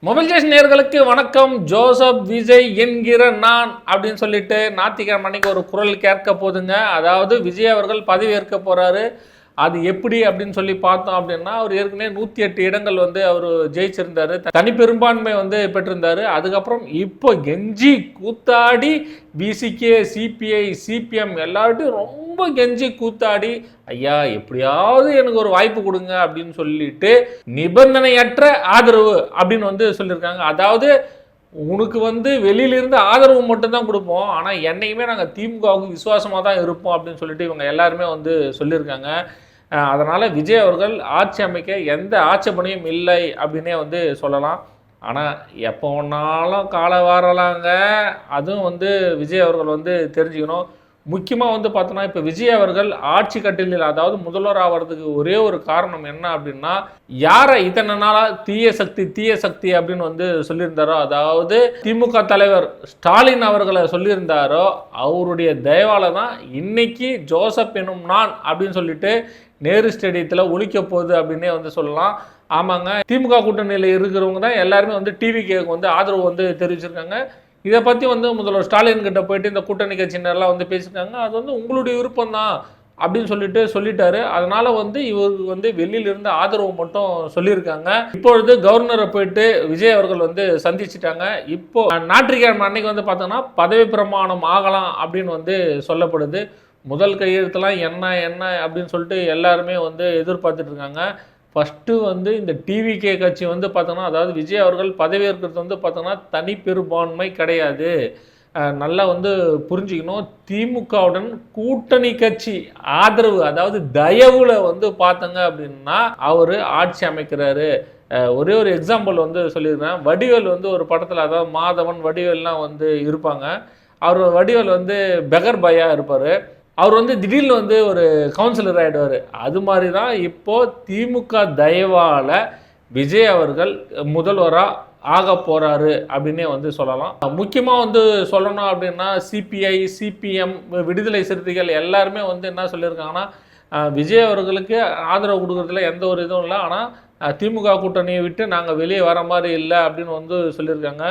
Mobile station நேயர்களுக்கு வணக்கம். Joseph Vijay என்கிற நான் அப்படின்னு சொல்லிட்டு ஞாயிற்றுக்கிழமை அன்னைக்கு ஒரு குரல் கேட்க போதுங்க. அதாவது விஜய் அவர்கள் பதவி ஏற்க போறாரு. அது எப்படி அப்படின்னு சொல்லி பார்த்தோம் அப்படின்னா, அவர் ஏற்கனவே 108 இடங்கள் அவர் ஜெயிச்சிருந்தாரு, தனி பெரும்பான்மை பெற்றிருந்தாரு. அதுக்கப்புறம் இப்போ கெஞ்சி கூத்தாடி பிசிகே, சிபிஐ, சிபிஎம் எல்லார்ட்டையும் ரொம்ப கெஞ்சி கூத்தாடி, ஐயா எப்படியாவது எனக்கு ஒரு வாய்ப்பு கொடுங்க அப்படின்னு சொல்லிட்டு நிபந்தனையற்ற ஆதரவு அப்படின்னு சொல்லியிருக்காங்க. அதாவது உனக்கு வெளியிலிருந்து ஆதரவு மட்டும்தான் கொடுப்போம், ஆனால் என்னைக்குமே நாங்கள் திமுகவுக்கு விசுவாசமாக தான் இருப்போம் அப்படின்னு சொல்லிட்டு இவங்க எல்லாருமே சொல்லியிருக்காங்க. அதனால் விஜய் அவர்கள் ஆட்சி அமைக்க எந்த ஆட்சேபனையும் இல்லை அப்படின்னே சொல்லலாம். ஆனால் எப்போ ஒன்றாலும் காலை வாரலாங்க. அதுவும் விஜய் அவர்கள் தெரிஞ்சுக்கணும். முக்கியமாக பார்த்தோன்னா இப்போ விஜய் அவர்கள் ஆட்சி கட்டிலில், அதாவது முதல்வர் ஆகிறதுக்கு ஒரே ஒரு காரணம் என்ன அப்படின்னா, யாரை இத்தனை நாளாக தீய சக்தி அப்படின்னு சொல்லியிருந்தாரோ, அதாவது திமுக தலைவர் ஸ்டாலின் அவர்களை சொல்லியிருந்தாரோ, அவருடைய தயவால தான் இன்னைக்கு ஜோசப் எனும் நான் அப்படின்னு சொல்லிட்டு நேரு ஸ்டேடியத்தில் ஒழிக்க போகுது அப்படின்னே சொல்லலாம். ஆமாங்க, திமுக கூட்டணியில் இருக்கிறவங்க தான் எல்லாருமே டிவிக்கு ஆதரவு தெரிவிச்சிருக்காங்க. இதை பற்றி முதல்வர் ஸ்டாலின் கிட்ட போயிட்டு இந்த கூட்டணி கட்சியினர்லாம் பேசியிருக்காங்க. அது உங்களுடைய விருப்பம் தான் அப்படின்னு சொல்லிட்டாரு. அதனால இவர் வெளியிலிருந்து ஆதரவு மட்டும் சொல்லியிருக்காங்க. இப்பொழுது கவர்னரை போயிட்டு விஜய் அவர்கள் சந்திச்சிட்டாங்க. இப்போ ஞாயிற்றுக்கிழமை அன்னைக்கு பார்த்தோன்னா பதவி பிரமாணம் ஆகலாம் அப்படின்னு சொல்லப்படுது. முதல் கையெழுத்துலாம் என்ன அப்படின்னு சொல்லிட்டு எல்லாருமே எதிர்பார்த்துட்டு இருக்காங்க. ஃபஸ்ட்டு இந்த டிவிகே கட்சி பார்த்தோன்னா, அதாவது விஜய் அவர்கள் பதவியேற்கிறது பார்த்தோன்னா தனி பெரும்பான்மை கிடையாது. நல்லா புரிஞ்சுக்கணும். திமுகவுடன் கூட்டணி கட்சி ஆதரவு, அதாவது தயவுல பார்த்தங்க அப்படின்னா அவர் ஆட்சி அமைக்கிறாரு. ஒரே ஒரு எக்ஸாம்பிள் சொல்லியிருக்கேன். வடிவேல் ஒரு படத்தில், அதாவது மாதவன் வடிவேல்லாம் இருப்பாங்க. அவர் வடிவேல் பெகர் பாயா இருப்பார். அவர் திடீர்னு ஒரு கவுன்சிலர் ஆகிடுவார். அது மாதிரி தான் இப்போது திமுக தயவால் விஜய் அவர்கள் முதல்வராக ஆக போகிறாரு அப்படின்னே சொல்லலாம். முக்கியமாக சொல்லணும் அப்படின்னா, சிபிஐ, சிபிஎம், விடுதலை சிறுத்தைகள் எல்லாருமே என்ன சொல்லியிருக்காங்கன்னா, விஜய் அவர்களுக்கு ஆதரவு கொடுக்குறதுல எந்த ஒரு இதுவும் இல்லை, ஆனால் திமுக கூட்டணியை விட்டு நாங்கள் வெளியே வர மாதிரி இல்லை அப்படின்னு சொல்லியிருக்காங்க.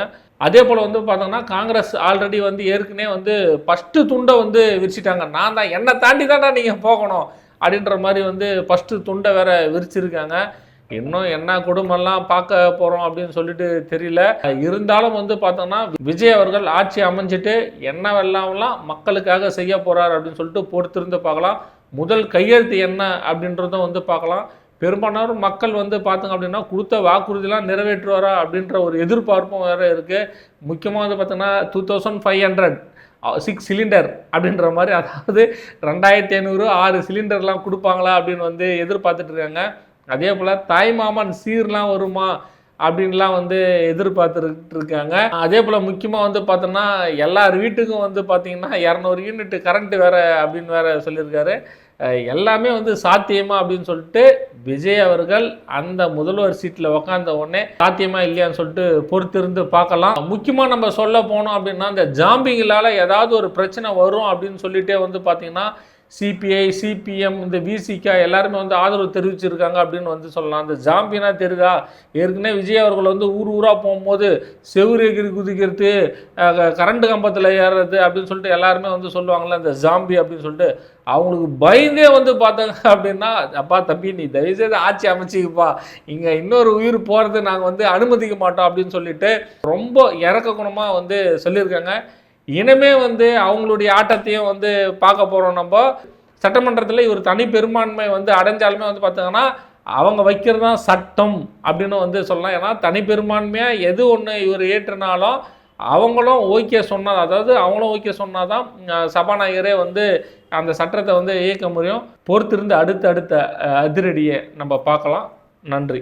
அதே போல் பார்த்தோம்னா, காங்கிரஸ் ஆல்ரெடி ஏற்கனவே ஃபஸ்ட்டு துண்டை விரிச்சிட்டாங்க. நான் தான், என்னை தாண்டி தான்டா நீங்கள் போகணும் அப்படின்ற மாதிரி ஃபஸ்ட்டு துண்டை வேற விரிச்சிருக்காங்க. இன்னும் என்ன குடும்பம்லாம் பார்க்க போகிறோம் அப்படின்னு சொல்லிட்டு தெரியல. இருந்தாலும் பார்த்தோம்னா விஜய் அவர்கள் ஆட்சி அமைஞ்சிட்டு என்னவெல்லாம்லாம் மக்களுக்காக செய்ய போகிறார் அப்படின்னு சொல்லிட்டு பொறுத்திருந்து பார்க்கலாம். முதல் கையெழுத்து என்ன அப்படின்றதும் பார்க்கலாம். பெரும்பாலான மக்கள் பார்த்தோங்க அப்படின்னா கொடுத்த வாக்குறுதிலாம் நிறைவேற்றுவாரா அப்படின்ற ஒரு எதிர்பார்ப்பும் வேறு இருக்குது. முக்கியமாக பார்த்தோன்னா 2500 6 சிலிண்டர் அப்படின்ற மாதிரி, அதாவது 2500 6 சிலிண்டர்லாம் கொடுப்பாங்களா அப்படின்னு எதிர்பார்த்துட்டு இருக்காங்க. அதே போல் தாய்மாமன் சீர்லாம் வருமா அப்படின்லாம் எதிர்பார்த்துட்டு இருக்காங்க. அதே போல் முக்கியமாக பார்த்தோம்னா எல்லார் வீட்டுக்கும் பார்த்தீங்கன்னா 200 யூனிட் கரண்ட்டு வேறு அப்படின்னு வேறு சொல்லியிருக்காரு. எல்லாமே சாத்தியமா அப்படின்னு சொல்லிட்டு விஜய் அவர்கள் அந்த முதல்வர் சீட்டில் உக்காந்த உடனே சாத்தியமா இல்லையான்னு சொல்லிட்டு பொறுத்திருந்து பார்க்கலாம். முக்கியமாக நம்ம சொல்ல போனோம் அப்படின்னா, இந்த ஜாம்பிங்களால் ஏதாவது ஒரு பிரச்சனை வரும் அப்படின்னு சொல்லிட்டே பார்த்தீங்கன்னா சிபிஐ, சிபிஎம், இந்த விசிகா எல்லாருமே ஆதரவு தெரிவிச்சிருக்காங்க அப்படின்னு சொல்லலாம். இந்த ஜாம்பினா தெரியுதா? ஏற்கனவே விஜய் அவர்கள் ஊர் ஊராக போகும்போது செவுரு எகிரி குதிக்கிறது, கரண்ட் கம்பத்தில் ஏறுறது அப்படின்னு சொல்லிட்டு எல்லாருமே சொல்லுவாங்கள்ல, இந்த ஜாம்பி அப்படின்னு சொல்லிட்டு. அவங்களுக்கு பயந்தே பார்த்தாங்க அப்படின்னா, அப்பா தம்பி நீ தயவுசெய்து ஆட்சி அமைச்சிக்கப்பா, இங்கே இன்னொரு உயிர் போகிறது நாங்கள் அனுமதிக்க மாட்டோம் அப்படின்னு சொல்லிட்டு ரொம்ப இறக்க குணமாக சொல்லியிருக்காங்க. இனிமே அவங்களுடைய ஆட்டத்தையும் பார்க்க போகிறோம். நம்ம சட்டமன்றத்தில் இவர் தனி பெரும்பான்மை அடைஞ்சாலுமே பார்த்தீங்கன்னா அவங்க வைக்கிறது தான் சட்டம் அப்படின்னு சொல்லலாம். ஏன்னா தனி பெரும்பான்மையாக எது ஒன்று இவர் ஏற்றினாலும் அவங்களும் ஓகே சொன்னால், அதாவது அவங்களும் ஓகே சொன்னால் தான் சபாநாயகரே அந்த சட்டத்தை இயக்க முடியும். பொறுத்திருந்து அடுத்த அதிரடியை நம்ம பார்க்கலாம். நன்றி.